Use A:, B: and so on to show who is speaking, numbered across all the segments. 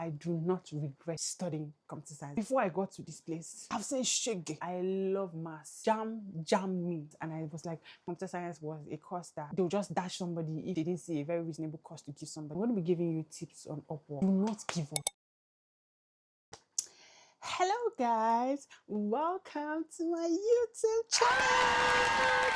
A: I do not regret studying computer science. Before I got to this place, I've said shege. I love maths. Jam me. And I was like, computer science was a course that they'll just dash somebody if they didn't see a very reasonable cost to give somebody. I'm going to be giving you tips on Upwork. Do not give up. Hello guys, welcome to my YouTube channel.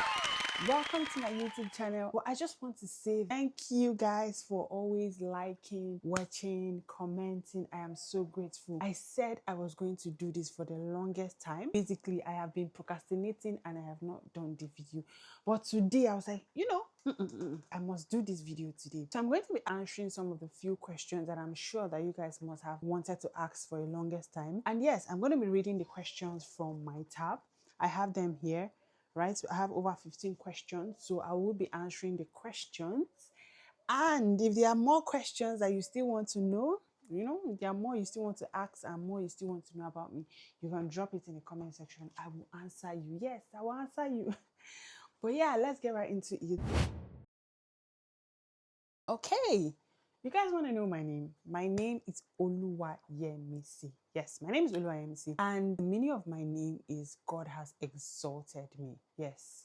A: Welcome to my YouTube channel. Well, I just want to say thank you guys for always liking, watching, commenting. I am so grateful. I said I was going to do this for the longest time. Basically, I have been procrastinating and I have not done the video. But today I was like, I must do this video today. So I'm going to be answering some of the few questions that I'm sure that you guys must have wanted to ask for the longest time. And yes, I'm going to be reading the questions from my tab. I have them here. Right, so I have over 15 questions, so I will be answering the questions. And if there are more questions that you still want to know, if there are more you still want to ask and more you still want to know about me, you can drop it in the comment section. I will answer you. Yes, I will answer you. But yeah, let's get right into it. Okay, you guys want to know my name? My name is Yemisi. Yes, my name is Yemisi. And the meaning of my name is God has exalted me. Yes,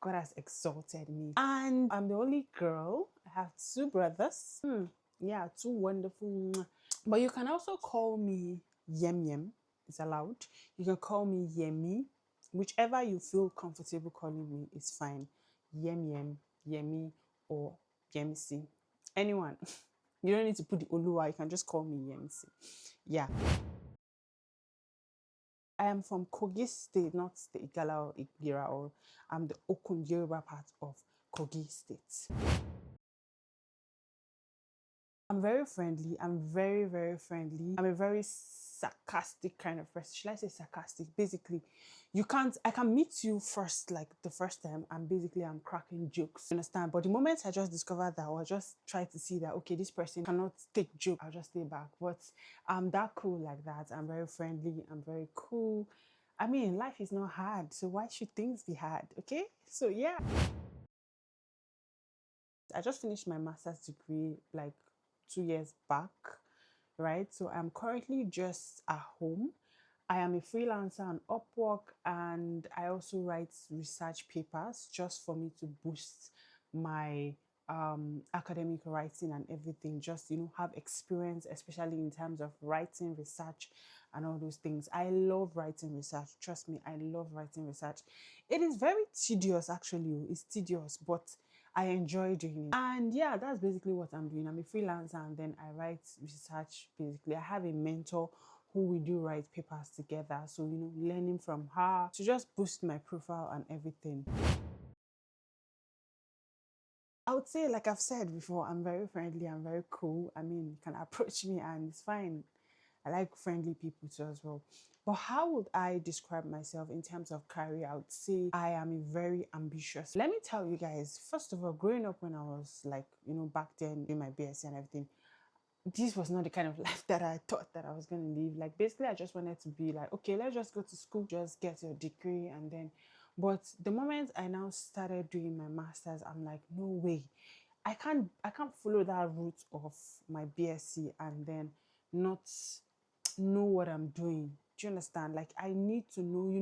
A: God has exalted me. And I'm the only girl. I have two brothers. Yeah, two wonderful. But you can also call me Yem. It's allowed. You can call me Yemi. Whichever you feel comfortable calling me is fine. Yem, Yemi, or Yemisi. Anyone. You don't need to put the Oluwa. You can just call me Yemisi. Yeah. I am from Kogi State, not the Igala or Igbira, or I'm the Okun Yoruba part of Kogi State. I'm very friendly. I'm very, very friendly. I'm a very sarcastic kind of person. Should I say sarcastic? Basically, I can meet you first, like the first time, and basically I'm cracking jokes. You understand? But the moment I just discovered that, or I just try to see that, okay, this person cannot take joke, I'll just stay back. But I'm that cool like that. I'm very friendly. I'm very cool. I mean, life is not hard, so why should things be hard? Okay? So yeah. I just finished my master's degree like 2 years back, right? So I'm currently just at home. I am a freelancer on Upwork, and I also write research papers just for me to boost my academic writing and everything, just have experience, especially in terms of writing research and all those things. I love writing research. Trust me, I love writing research. It is very tedious, actually. It's tedious, but I enjoy doing it. And yeah, that's basically what I'm doing. I'm a freelancer and then I write research. Basically, I have a mentor who we do write papers together. So, learning from her to just boost my profile and everything. I would say, like I've said before, I'm very friendly, I'm very cool. I mean, you can approach me and it's fine. I like friendly people too as well. But how would I describe myself in terms of career? I would say I am a very ambitious. Let me tell you guys, first of all, growing up when I was like, back then doing my BSc and everything, this was not the kind of life that I thought that I was going to live. Like, basically, I just wanted to be like, okay, let's just go to school, just get your degree. And then, but the moment I now started doing my master's, I'm like, no way. I can't follow that route of my BSc and then not know what I'm doing. Do you understand? Like, I need to know. You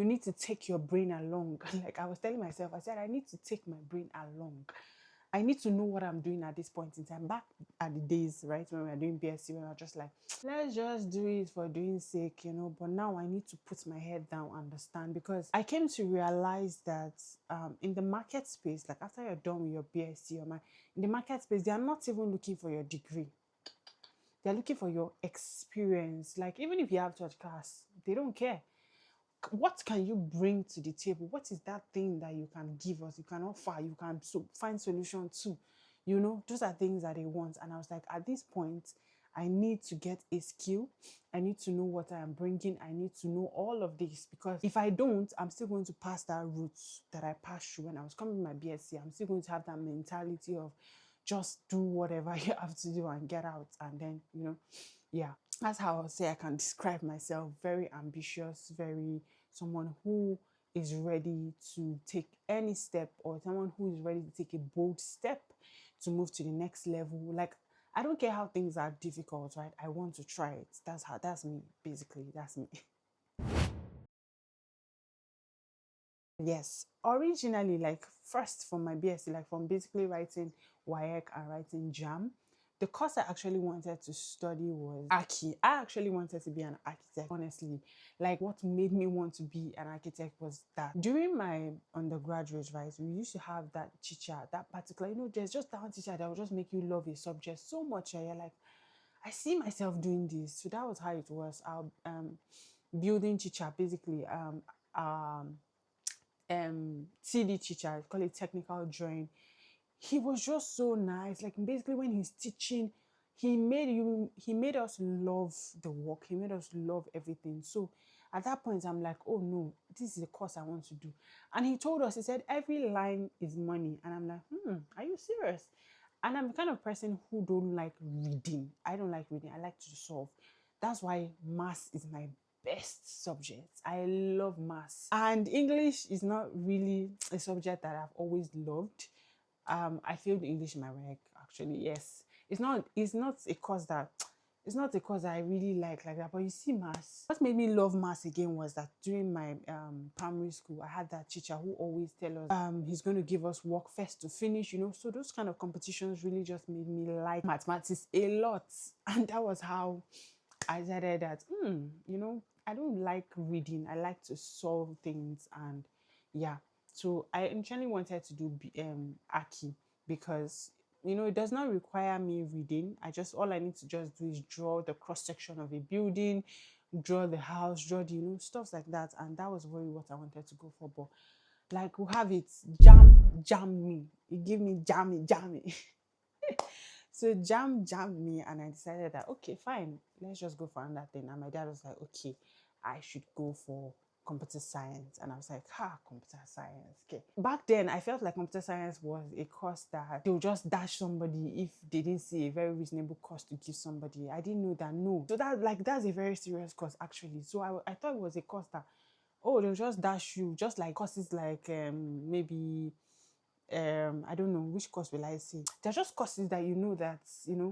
A: need to take your brain along. Like I was telling myself, I said I need to take my brain along. I need to know what I'm doing at this point in time. Back at the days, right, when we were doing BSc, when we were just like, let's just do it for doing sake, But now I need to put my head down, understand, because I came to realize that in the market space, like after you're done with your BSc, in the market space, they are not even looking for your degree. They're looking for your experience. Like, even if you have church class, they don't care. What can you bring to the table? What is that thing that you can give us, you can offer, you can find solution to? Those are things that they want. And I was like, at this point, I need to get a skill. I need to know what I am bringing. I need to know all of this, because if I don't, I'm still going to pass that route that I passed through when I was coming with my BSc. I'm still going to have that mentality of just do whatever you have to do and get out. And then, yeah, that's how I'll say I can describe myself. Very ambitious, very someone who is ready to take any step, or someone who is ready to take a bold step to move to the next level. Like, I don't care how things are difficult, right? I want to try it. That's me, basically. That's me. Yes, originally, like first from my BSc, like from basically writing WAEC and writing JAM, the course I actually wanted to study was Archi. I actually wanted to be an architect, honestly. Like what made me want to be an architect was that during my undergraduate, right, we used to have that teacher, that particular, there's just that one teacher that will just make you love a subject so much. And you're like, I see myself doing this. So that was how it was. Our building teacher, basically, TD teacher, I call it technical drawing. He was just so nice. Like basically when he's teaching, he made us love the work. He made us love everything. So at that point, I'm like, oh no, this is a course I want to do. And he told us, he said, every line is money. And I'm like, are you serious? And I'm the kind of person who don't like reading. I don't like reading. I like to solve. That's why maths is my best subject. I love maths. And English is not really a subject that I've always loved. I failed English in my work, actually. Yes. It's not a course that I really like that. But you see, maths. What made me love maths again was that during my primary school, I had that teacher who always tell us he's going to give us work first to finish. So those kind of competitions really just made me like mathematics a lot. And that was how I decided that I don't like reading. I like to solve things, and yeah. So I initially wanted to do Aki because it does not require me reading. All I need to just do is draw the cross section of a building, draw the house, draw the stuff like that, and that was really what I wanted to go for. But like we have it, jam me. It gave me jammy. So jam jammed me, and I decided that okay, fine, let's just go for another thing. And my dad was like, okay, I should go for computer science. And I was like, computer science. Okay. Back then, I felt like computer science was a course that they'll just dash somebody if they didn't see a very reasonable course to give somebody. I didn't know that, no. So that's a very serious course, actually. So I thought it was a course that, they'll just dash you, just like courses like maybe I don't know which course will I say. They're just courses that that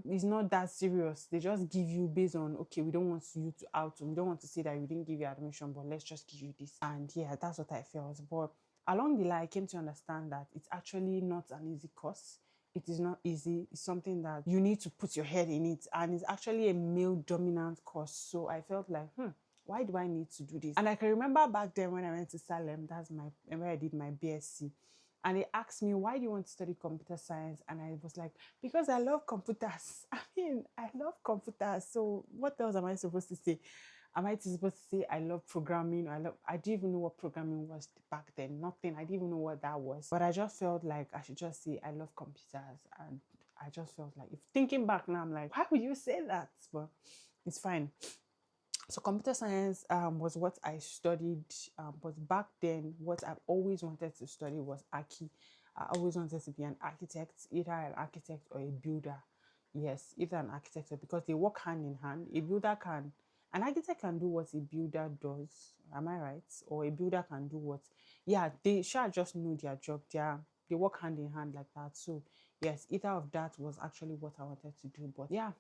A: it's not that serious. They just give you based on, okay, we don't want you to we don't want to say that we didn't give you admission, but let's just give you this. And yeah, that's what I felt. But along the line, I came to understand that it's actually not an easy course. It is not easy. It's something that you need to put your head in it, and it's actually a male dominant course. So I felt like, why do I need to do this? And I can remember back then when I went to Salem, where I did my BSc. And they asked me, why do you want to study computer science? And I was like, because I love computers. I love computers. So what else am I supposed to say? Am I supposed to say I love programming? I didn't even know what programming was back then. Nothing. I didn't even know what that was. But I just felt like I should just say I love computers. And I just felt like, if thinking back now, I'm like, why would you say that? But it's fine. So computer science was what I studied, but back then what I've always wanted to study was Aki. I always wanted to be an architect, either an architect or a builder. Yes, either an architect, because they work hand in hand. An architect can do what a builder does. Am I right? Or a builder can do what? Yeah, they shall just know their job. They work hand in hand like that. So yes, either of that was actually what I wanted to do. But yeah.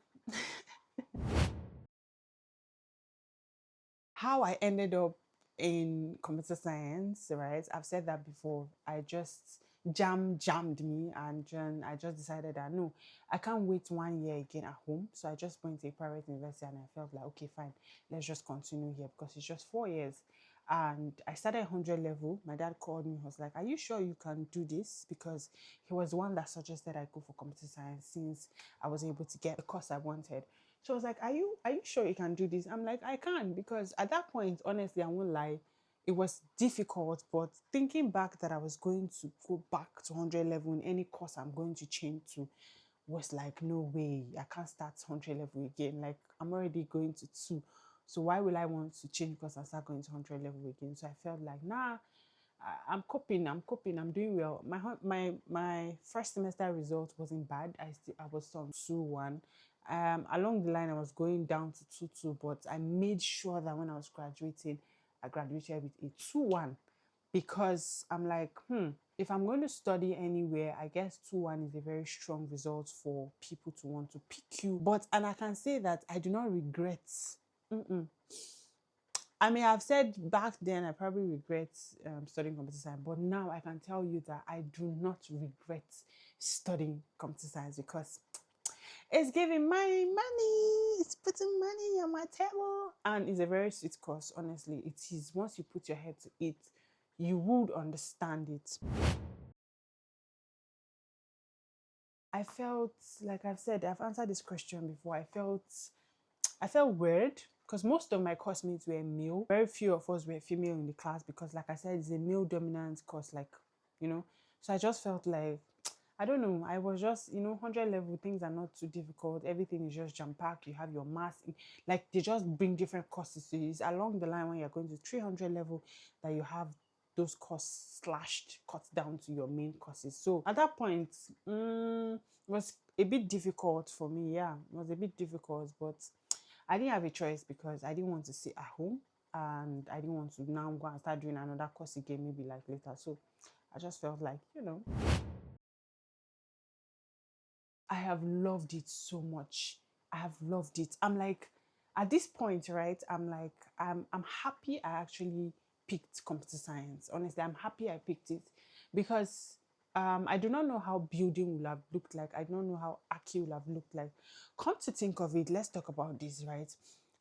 A: How I ended up in computer science, right? I've said that before. I just jammed me, and then I just decided that no, I can't wait 1 year again at home. So I just went to a private university, and I felt like, okay, fine, let's just continue here because it's just 4 years. And I started 100 level. My dad called me. He was like, are you sure you can do this? Because he was the one that suggested I go for computer science since I was able to get the course I wanted. So I was like, are you sure you can do this? I'm like, I can, because at that point, honestly, I won't lie, it was difficult. But thinking back that I was going to go back to 100 level in any course I'm going to change to was like, no way, I can't start 100 level again. Like, I'm already going to 2. So why will I want to change because I start going to 100 level again? So I felt like, nah, I'm coping, I'm doing well. My first semester result wasn't bad. I was on 2-1. Along the line, I was going down to 2-2, but I made sure that when I was graduating, I graduated with a 2-1. because I'm like, if I'm going to study anywhere, I guess 2-1 is a very strong result for people to want to pick you. But, and I can say that I do not regret. Mm-mm. I mean, I've said back then I probably regret studying computer science, but now I can tell you that I do not regret studying computer science because it's giving money, it's putting money on my table, and it's a very sweet course. Honestly, it is. Once you put your head to it, you would understand it. I felt, like I've said, I've answered this question before. I felt weird because most of my course mates were male. Very few of us were female in the class because, like I said, it's a male dominant course, like, you know. So I just felt like, I don't know, I was just, 100 level, things are not too difficult. Everything is just jam packed. You have your maths, like they just bring different courses to you. It's along the line when you're going to 300 level that you have those courses slashed, cut down to your main courses. So at that point, it was a bit difficult for me. Yeah, it was a bit difficult, but I didn't have a choice because I didn't want to sit at home and I didn't want to now go and start doing another course again, maybe like later. So I just felt like, I have loved it so much. I have loved it. I'm like, at this point, right? I'm like, I'm happy I actually picked computer science. Honestly, I'm happy I picked it because I do not know how building will have looked like. I don't know how Aki will have looked like. Come to think of it, let's talk about this, right?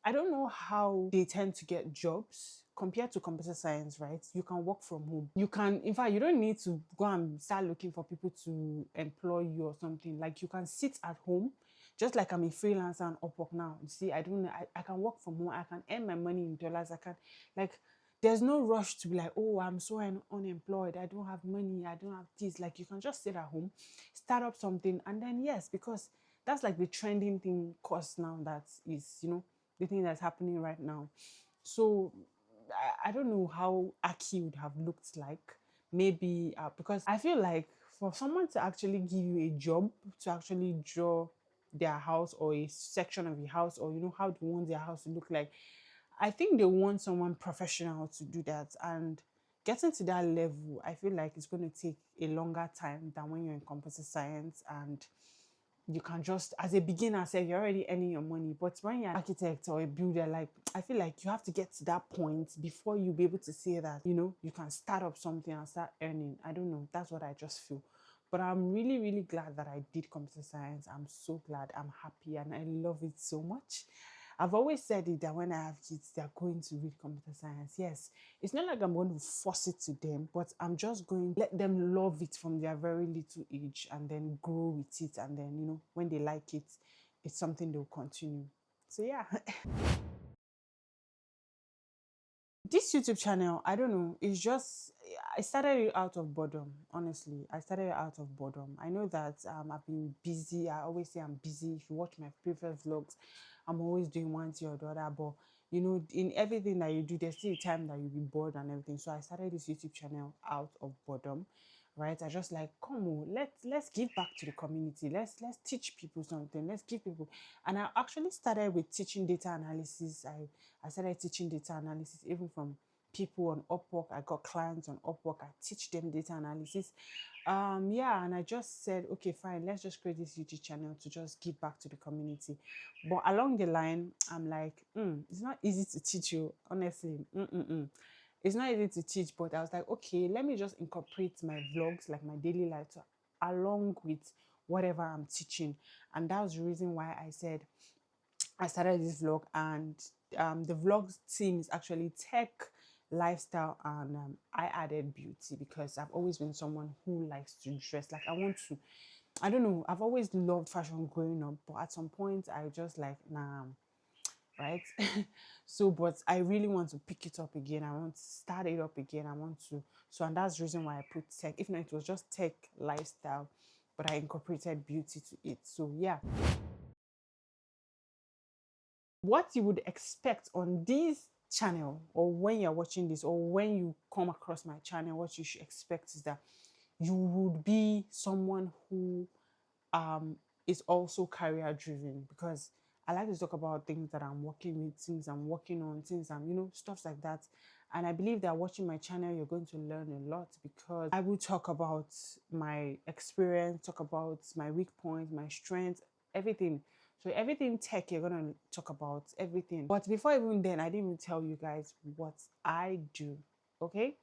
A: I don't know how they tend to get jobs compared to computer science, right? You can work from home. You can, in fact, you don't need to go and start looking for people to employ you or something. Like you can sit at home, just like I'm a freelancer on Upwork now. You see, I don't know, I can work from home. I can earn my money in dollars. I can, like, there's no rush to be like, oh, I'm so unemployed. I don't have money. I don't have this. Like you can just sit at home, start up something, and then yes, because that's like the trending thing course now that is, the thing that's happening right now. So I don't know how Aki would have looked like. Maybe because I feel like for someone to actually give you a job to actually draw their house or a section of the house, or how they want their house to look like, I think they want someone professional to do that. And getting to that level, I feel like it's going to take a longer time than when you're in computer science and you can just, as a beginner, say you're already earning your money. But when you're an architect or a builder, like I feel like you have to get to that point before you be able to say that, you can start up something and start earning. I don't know. That's what I just feel. But I'm really, really glad that I did computer science. I'm so glad. I'm happy and I love it so much. I've always said it that when I have kids, they're going to read computer science. Yes, it's not like I'm going to force it to them, but I'm just going to let them love it from their very little age and then grow with it. And then, when they like it, it's something they'll continue. So, yeah. This YouTube channel, I don't know, it's just, I started it out of boredom, honestly. I started it out of boredom. I know that I've been busy. I always say I'm busy. If you watch my previous vlogs, I'm always doing one thing or the other. But, in everything that you do, there's still a time that you'll be bored and everything. So I started this YouTube channel out of boredom, right? I just like, come on, let's give back to the community. Let's teach people something. Let's give people. And I actually started with teaching data analysis. I started teaching data analysis even from people on Upwork. I got clients on Upwork. I teach them data analysis. Yeah, and I just said, okay, fine, let's just create this YouTube channel to just give back to the community. But along the line, I'm like, it's not easy to teach you, honestly. It's not easy to teach, but I was like, okay, let me just incorporate my vlogs, like my daily life, along with whatever I'm teaching. And that was the reason why I said I started this vlog. And the vlog team is actually tech, lifestyle, and I added beauty because I've always been someone who likes to dress. Like I don't know, I've always loved fashion growing up, but at some point I just like, nah, right? So, but I really want to pick it up again. I want to start it up again. I want to, so, and that's the reason why I put tech. If not, it was just tech, lifestyle, but I incorporated beauty to it. So, yeah. What you would expect on this channel, or when you're watching this, or when you come across my channel, what you should expect is that you would be someone who is also career driven, because I like to talk about things that I'm working with, things I'm working on, things stuff like that. And I believe that watching my channel, you're going to learn a lot, because I will talk about my experience, talk about my weak points, my strengths, everything. So everything tech, you're going to talk about everything. But before even then, I didn't even tell you guys what I do. Okay?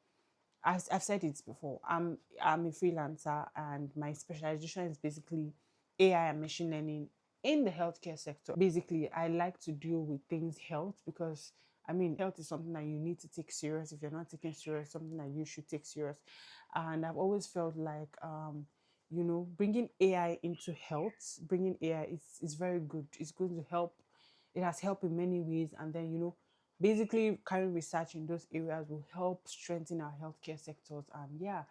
A: I've said it before. I'm a freelancer, and my specialization is basically AI and machine learning in the healthcare sector. Basically, I like to deal with things health, because I mean, health is something that you need to take serious. If you're not taking serious, something that you should take serious. And I've always felt like, bringing AI into health, bringing AI is very good. It's going to help. It has helped in many ways. And then, basically carrying research in those areas will help strengthen our healthcare sectors. And yeah,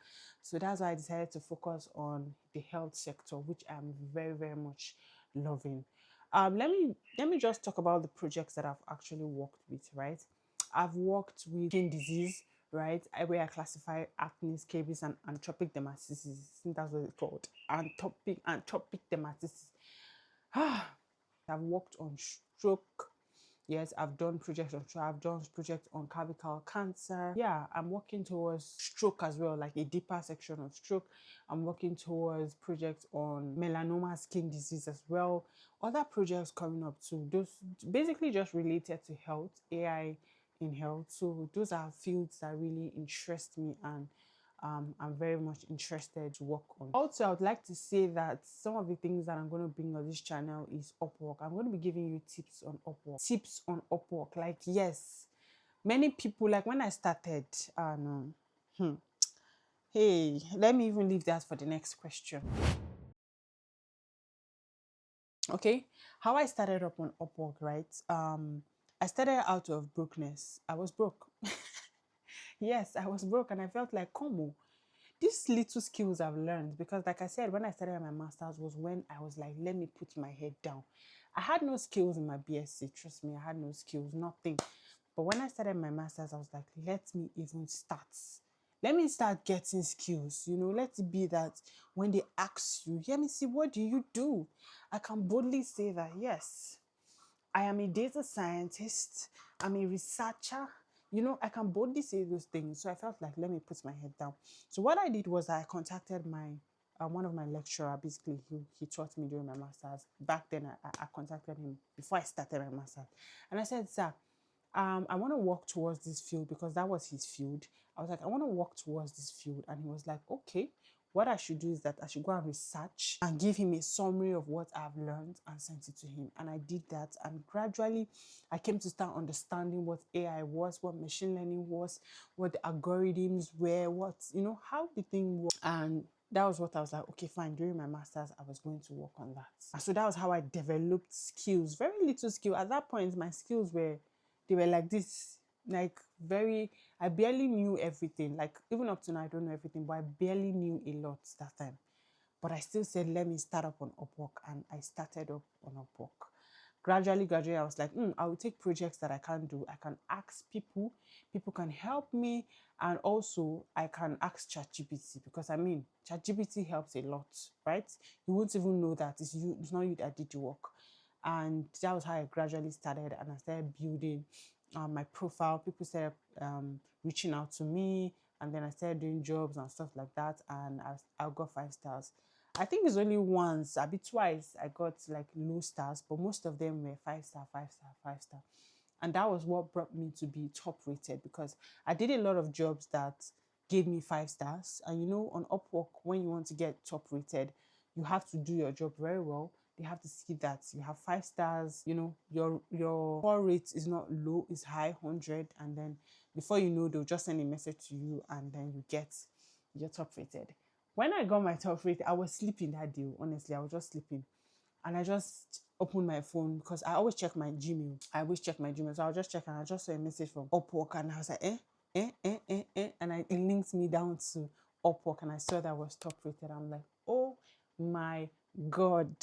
A: so that's why I decided to focus on the health sector, which I'm very, very much loving. Let me just talk about the projects that I've actually worked with, right? I've worked with skin disease, right? Where I classify acne, scabies, and atopic dermatitis. I think that's what it's called. Atopic dermatitis. I've worked on stroke. Yes, I've done projects on stroke. I've done projects on cervical cancer. Yeah, I'm working towards stroke as well, like a deeper section of stroke. I'm working towards projects on melanoma skin disease as well. Other projects coming up too. Those basically just related to health, AI in health. So those are fields that really interest me, and I'm very much interested to work on. Also, I would like to say that some of the things that I'm going to bring on this channel is Upwork. I'm going to be giving you tips on Upwork. Tips on Upwork. Like, yes, many people, like when I started, hey, let me even leave that for the next question. Okay, how I started up on Upwork, right? I started out of brokenness. I was broke. Yes, I was broke, and I felt like, come on, these little skills I've learned, because like I said, when I started my master's was when I was like, let me put my head down. I had no skills in my BSc, trust me, I had no skills, nothing. But when I started my master's, I was like, let me even start. Let me start getting skills, let it be that when they ask you, let me see, what do you do? I can boldly say that, yes, I am a data scientist, I'm a researcher. I can boldly say those things. So I felt like, let me put my head down. So what I did was I contacted my one of my lecturer. Basically, he taught me during my master's. Back then, I contacted him before I started my master's. And I said, sir, I want to work towards this field, because that was his field. I was like, I want to work towards this field. And he was like, okay, what I should do is that I should go and research and give him a summary of what I've learned and sent it to him. And I did that. And gradually, I came to start understanding what AI was, what machine learning was, what the algorithms were, how the thing works. And that was what I was like, okay, fine. During my master's, I was going to work on that. And so that was how I developed skills, very little skill. At that point, my skills they were like this, like I barely knew everything. Like even up to now, I don't know everything, but I barely knew a lot that time. But I still said, let me start up on Upwork, and I started up on Upwork. Gradually, I was like, I will take projects that I can't do. I can ask people can help me, and also I can ask ChatGPT, because I mean, ChatGPT helps a lot, right? You won't even know that it's not you that did the work. And that was how I gradually started, and I started building my profile. People started reaching out to me, and then I started doing jobs and stuff like that, and I got 5 stars. I think it's only once, a bit twice, I got like low stars, but most of them were 5 star, 5 star, 5 star. And that was what brought me to be top rated, because I did a lot of jobs that gave me 5 stars. And on Upwork, when you want to get top rated, you have to do your job very well. They have to see that you have 5 stars, your call rate is not low, it's high, 100. And then before you know, they'll just send a message to you, and then you get your top rated. When I got my top rate, I was sleeping that day. Honestly, I was just sleeping. And I just opened my phone, because I always check my Gmail. So I was just checking, and I just saw a message from Upwork, and I was like, and it linked me down to Upwork, and I saw that I was top rated. I'm like, oh my God.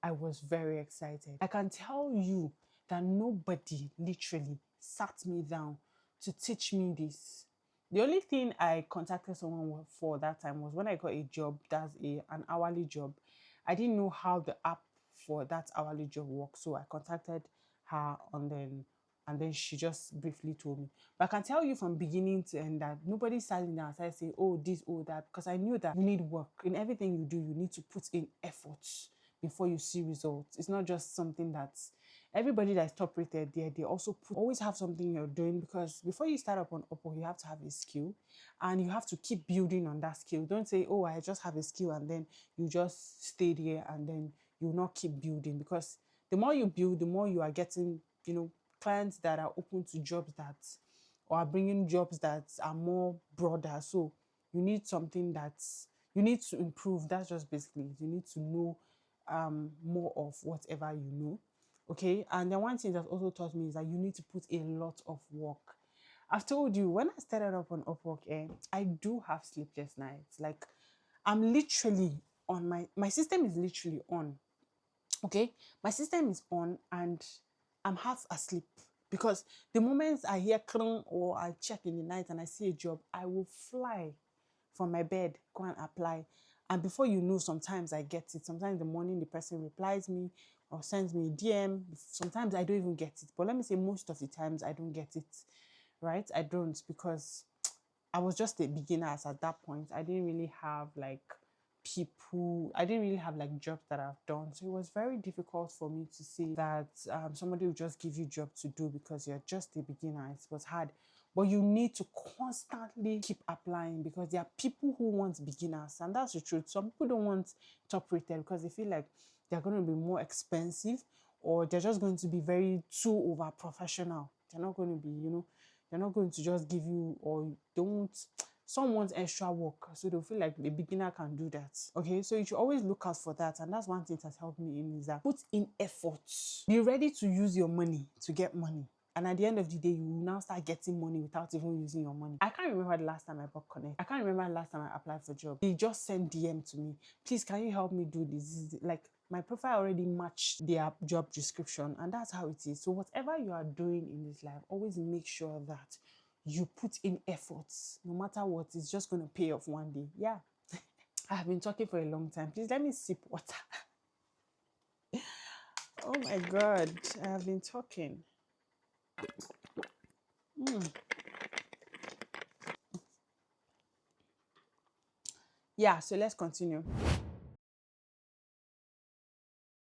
A: I was very excited. I can tell you that nobody literally sat me down to teach me this. The only thing I contacted someone for that time was when I got a job, that's an hourly job. I didn't know how the app for that hourly job works, so I contacted her, and then And then she just briefly told me. But I can tell you from beginning to end that nobody sat in there and started saying, oh, this, oh, that, because I knew that you need work. In everything you do, you need to put in efforts before you see results. It's not just something that's everybody that's top rated there, they also always have something you're doing, because before you start up on Upwork, you have to have a skill and you have to keep building on that skill. Don't say, oh, I just have a skill and then you just stay there and then you not keep building, because the more you build, the more you are getting, clients that are open to jobs that, or are bringing jobs that are more broader. So you need something that's, you need to improve. That's just basically it. You need to know more of whatever you know. Okay. And then one thing that also taught me is that you need to put a lot of work. I've told you, when I started up on Upwork, I do have sleepless nights. Like, I'm literally on my system is literally on. Okay, my system is on and I'm half asleep, because the moment I hear krung or I check in the night and I see a job, I will fly from my bed, go and apply. And before you know, sometimes I get it. Sometimes in the morning the person replies me or sends me a DM. Sometimes I don't even get it. But let me say, most of the times I don't get it, right? I don't, because I was just a beginner at that point. I didn't really have like people, I didn't really have like jobs that I've done. So it was very difficult for me to see that somebody will just give you job to do because you're just a beginner. It was hard. But you need to constantly keep applying, because there are people who want beginners, and that's the truth. Some people don't want top rated because they feel like they're going to be more expensive, or they're just going to be very too over professional. They're not going to be, they're not going to just give you, or don't, some want extra work, so they'll feel like the beginner can do that. Okay, so you should always look out for that. And that's one thing that helped me in, is that put in efforts. Be ready to use your money to get money. And at the end of the day, you will now start getting money without even using your money. I can't remember the last time I bought Connect. I can't remember the last time I applied for a job. They just sent DM to me. Please, can you help me do this? Like, my profile already matched their job description, and that's how it is. So whatever you are doing in this life, always make sure that you put in efforts. No matter what, it's just going to pay off one day. Yeah. I have been talking for a long time. Please let me sip water. Oh my God, I have been talking. Yeah, so let's continue.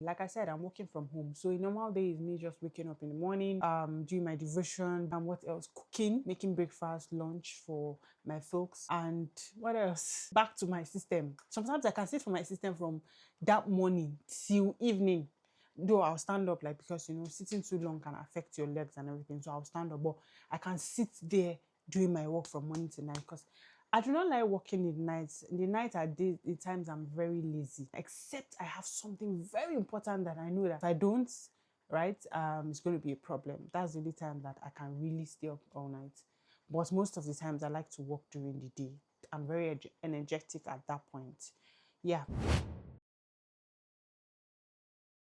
A: Like I said, I'm working from home. So a normal day is me just waking up in the morning, doing my devotion, and what else? Cooking, making breakfast, lunch for my folks, and what else? Back to my system. Sometimes I can sit for my system from that morning till evening. Though I'll stand up, like, because sitting too long can affect your legs and everything. So I'll stand up, but I can sit there doing my work from morning to night, because I do not like working in the nights. In the night, the times I'm very lazy, except I have something very important that I know that if I don't, right, it's going to be a problem. That's the only time that I can really stay up all night. But most of the times I like to work during the day. I'm very energetic at that point. Yeah.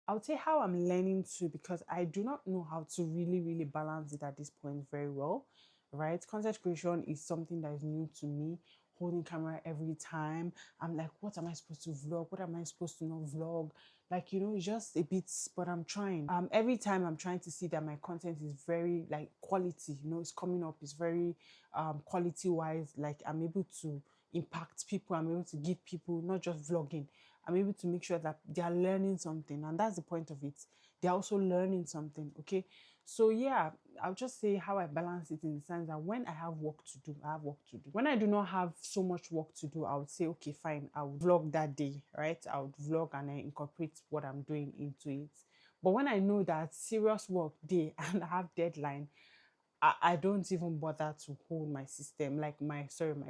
A: I would say how I'm learning to, because I do not know how to really balance it at this point very well, right? Content creation is something that is new to me. Holding camera every time, I'm like, what am I supposed to vlog? What am I supposed to not vlog? Like, it's just a bit, but I'm trying. Every time I'm trying to see that my content is very like quality, it's coming up, it's very quality wise, like I'm able to impact people, I'm able to give people, not just vlogging, I'm able to make sure that they are learning something. And that's the point of it. They're also learning something. Okay. So yeah, I'll just say how I balance it, in the sense that when I have work to do, I have work to do. When I do not have so much work to do, I would say, okay, fine, I would vlog that day, right? I would vlog and I incorporate what I'm doing into it. But when I know that serious work day and I have deadline, I don't even bother to hold my system, like my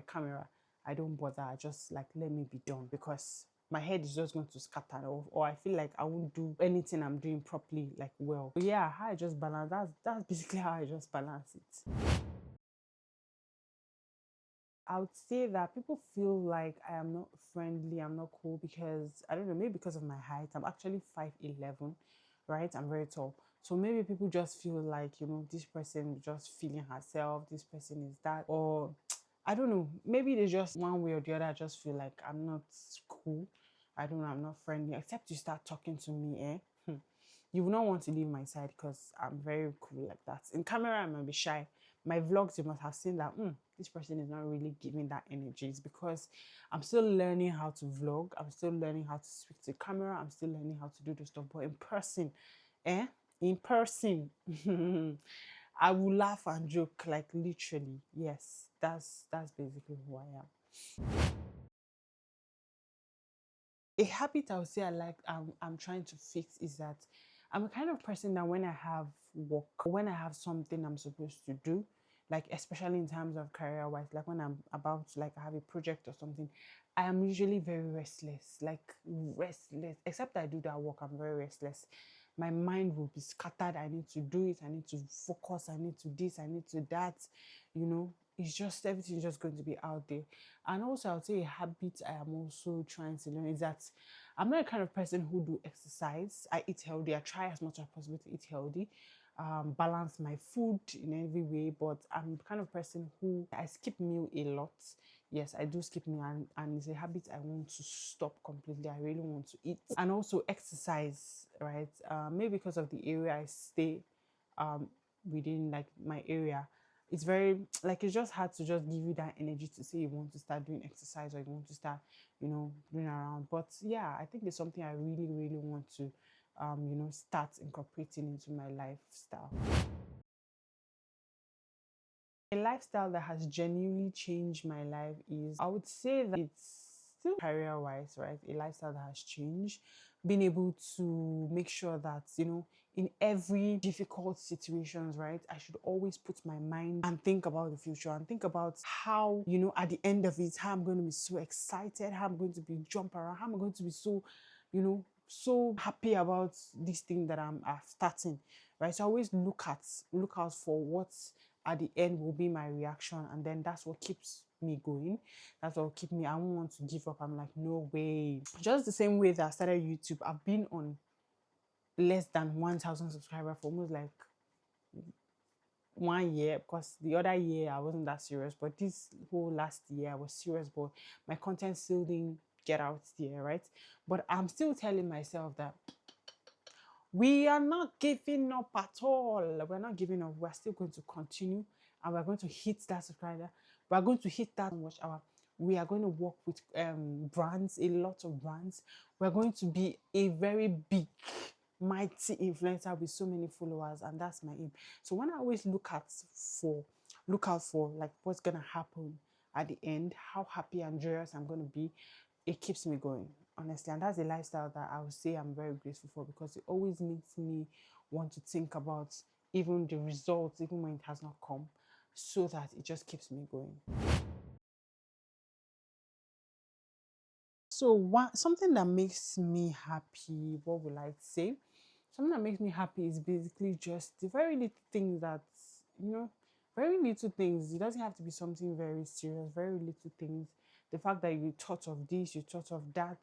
A: camera. I don't bother. I just like, let me be done, because my head is just going to scatter, or I feel like I won't do anything I'm doing properly, like, well. So yeah, how I just balance, that's basically how I just balance it. I would say that people feel like I am not friendly, I'm not cool, because I don't know, maybe because of my height. I'm actually 5'11", right? I'm very tall. So maybe people just feel like, this person is just feeling herself, this person is that, or I don't know, maybe they just one way or the other just feel like I'm not cool. I don't know, I'm not friendly, except you start talking to me, you will not want to leave my side because I'm very cool like that. In camera, I might be shy. My vlogs, you must have seen that this person is not really giving that energy. It's because I'm still learning how to vlog. I'm still learning how to speak to camera. I'm still learning how to do the stuff. But in person, eh? In person, I will laugh and joke, like literally. Yes, that's basically who I am. A habit I would say I'm trying to fix is that I'm a kind of person that when I have work, when I have something I'm supposed to do, like especially in terms of career wise, like when I'm about to, like I have a project or something, I am usually very restless, like restless. Except I do that work, I'm very restless. My mind will be scattered. I need to do it. I need to focus. I need to this. I need to that. You know, it's just everything is just going to be out there. And also, I would say a habit I am also trying to learn is that I'm not a kind of person who do exercise. I eat healthy. I try as much as possible to eat healthy, balance my food in every way. But I'm the kind of person who I skip meal a lot. Yes, I do skip meal, and it's a habit I want to stop completely. I really want to eat and also exercise, right? Maybe because of the area I stay um, within, like my area, it's very like it's just hard to just give you that energy to say you want to start doing exercise or you want to start, doing around. But yeah, I think it's something I really, really want to, start incorporating into my lifestyle. A lifestyle that has genuinely changed my life is, I would say that it's still career wise, right? A lifestyle that has changed, being able to make sure that, in every difficult situations, right, I should always put my mind and think about the future and think about how, at the end of it, how I'm going to be so excited, how I'm going to be jump around, how I'm going to be so, so happy about this thing that I'm starting, right? So I always look out for what's at the end will be my reaction, and then that's what keeps me going. That's what keep me. I won't want to give up. I'm like, no way. Just the same way that I started YouTube, I've been on less than 1,000 subscribers for almost like 1 year, because the other year I wasn't that serious, but this whole last year I was serious, but my content still didn't get out there, right? But I'm still telling myself that we are not giving up at all. We're not giving up. We're still going to continue, and we're going to hit that subscriber. We're going to hit that watch hour. We are going to work with brands, a lot of brands. We're going to be a very big, mighty influencer with so many followers, and that's my aim. So when I always look out for like what's gonna happen at the end, how happy and joyous I'm gonna be, it keeps me going, honestly. And that's a lifestyle that I would say I'm very grateful for, because it always makes me want to think about even the results, even when it has not come, so that it just keeps me going. So something that makes me happy, what will I say? Something that makes me happy is basically just the very little things that, you know, very little things. It doesn't have to be something very serious, very little things. The fact that you thought of this, you thought of that,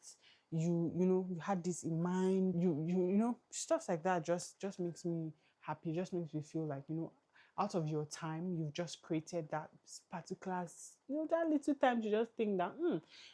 A: you had this in mind, stuff like that just makes me happy, just makes me feel like, out of your time, you've just created that particular, that little time to just think that,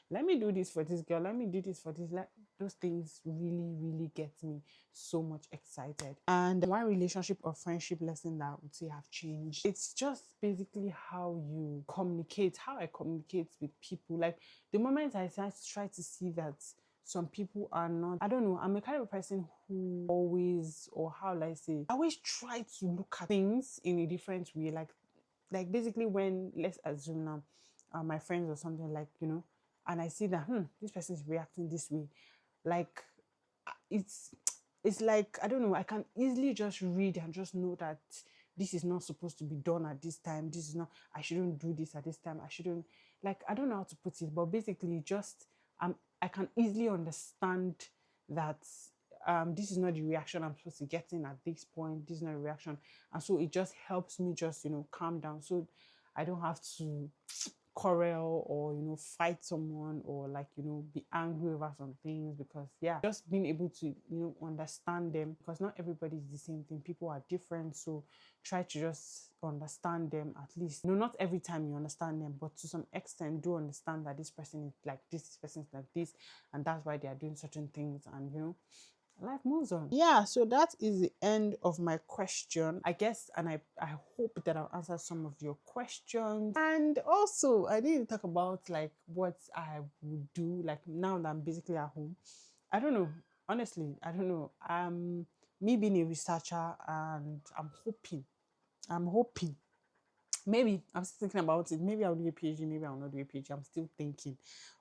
A: let me do this for this girl, let me do this for this. Those things really, really get me so much excited. And one relationship or friendship lesson that I would say have changed, it's just basically how you communicate, how I communicate with people. Like the moment I try to see that some people are not, I don't know, I'm a kind of person who always, or how will I say, I always try to look at things in a different way. Like basically when, let's assume now, my friends or something, like, and I see that this person is reacting this way, like it's it's like, I don't know, I can easily just read and just know that this is not supposed to be done at this time, this is not, I shouldn't do this at this time, I shouldn't, like, I don't know how to put it, but basically just I can easily understand that this is not the reaction I'm supposed to get in at this point, this is not a reaction, and so it just helps me just, calm down, so I don't have to quarrel or fight someone, or like be angry over some things, because yeah, just being able to understand them, because not everybody is the same thing, people are different, so try to just understand them, at least not every time you understand them, but to some extent do understand that this person is like this person is like this, and that's why they are doing certain things, and life moves on. Yeah, so that is the end of my question, I guess, and I hope that I'll answer some of your questions. And also, I didn't talk about like what I would do like now that I'm basically at home. I don't know. Honestly, I don't know. Me being a researcher, and I'm hoping maybe I'm still thinking about it. Maybe I'll do a PhD, maybe I'll not do a PhD. I'm still thinking.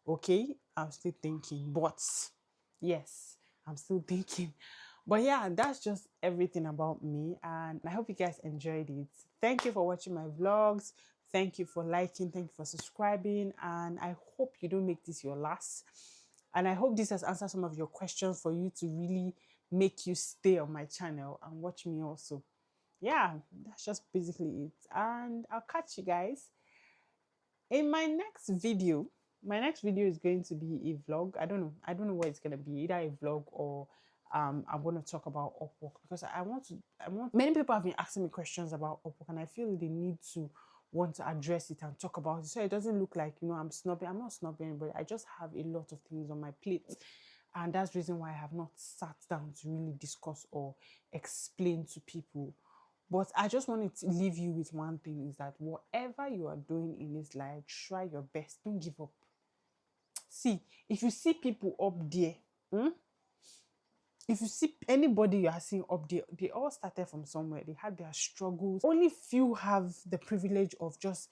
A: Okay, I'm still thinking. But yes, I'm still thinking. But yeah, that's just everything about me. And I hope you guys enjoyed it. Thank you for watching my vlogs. Thank you for liking. Thank you for subscribing. And I hope you don't make this your last. And I hope this has answered some of your questions for you to really make you stay on my channel and watch me also. Yeah, that's just basically it. And I'll catch you guys in my next video. My next video is going to be a vlog. I don't know what it's going to be, either a vlog or I'm going to talk about Upwork, because I want many people have been asking me questions about Upwork, and I feel they need to want to address it and talk about it, so it doesn't look like, I'm snobbing. I'm not snobbing anybody. I just have a lot of things on my plate, and that's the reason why I have not sat down to really discuss or explain to people. But I just wanted to leave you with one thing, is that whatever you are doing in this life, try your best. Don't give up. See, if you see people up there, if you see anybody you are seeing up there, they all started from somewhere. They had their struggles. Only few have the privilege of just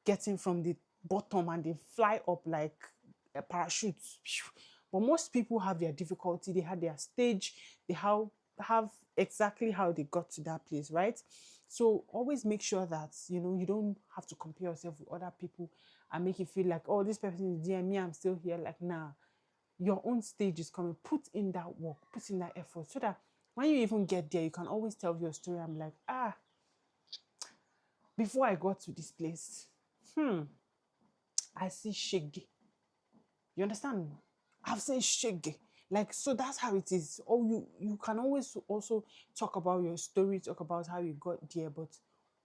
A: getting from the bottom and they fly up like a parachute. But most people have their difficulty. They had their stage. They have exactly how they got to that place, right? So always make sure that you don't have to compare yourself with other people and make you feel like, oh, this person is there, me, I'm still here. Like, nah, your own stage is coming. Put in that work, put in that effort, so that when you even get there, you can always tell your story. I'm like, before I got to this place, I see shaggy. You understand? I've seen shaggy. Like, so that's how it is. Or you can always also talk about your story, talk about how you got there, but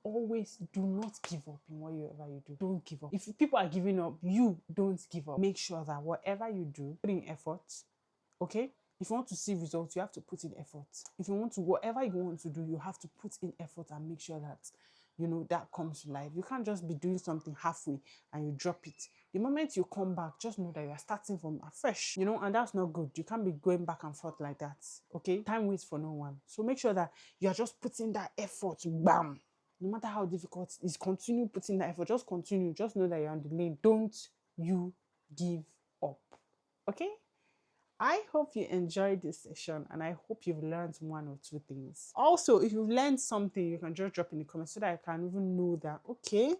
A: always do not give up in whatever you do. Don't give up. If people are giving up, you don't give up. Make sure that whatever you do, put in effort. Okay? If you want to see results, you have to put in effort. If you want to, whatever you want to do, you have to put in effort and make sure that that comes to life. You can't just be doing something halfway and you drop it. The moment you come back, just know that you are starting from afresh, and that's not good. You can't be going back and forth like that. Okay? Time waits for no one. So make sure that you are just putting that effort. Bam! No matter how difficult it is, continue putting that effort. Just continue. Just know that you're on the lane. Don't you give up. Okay? I hope you enjoyed this session, and I hope you've learned one or two things. Also, if you've learned something, you can just drop in the comments so that I can even know that, okay,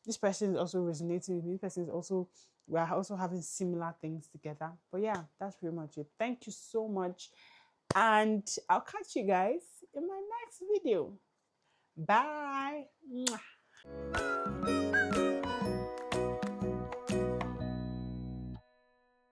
A: this person is also resonating with me. This person is also, we are also having similar things together. But yeah, that's pretty much it. Thank you so much. And I'll catch you guys in my next video. Bye.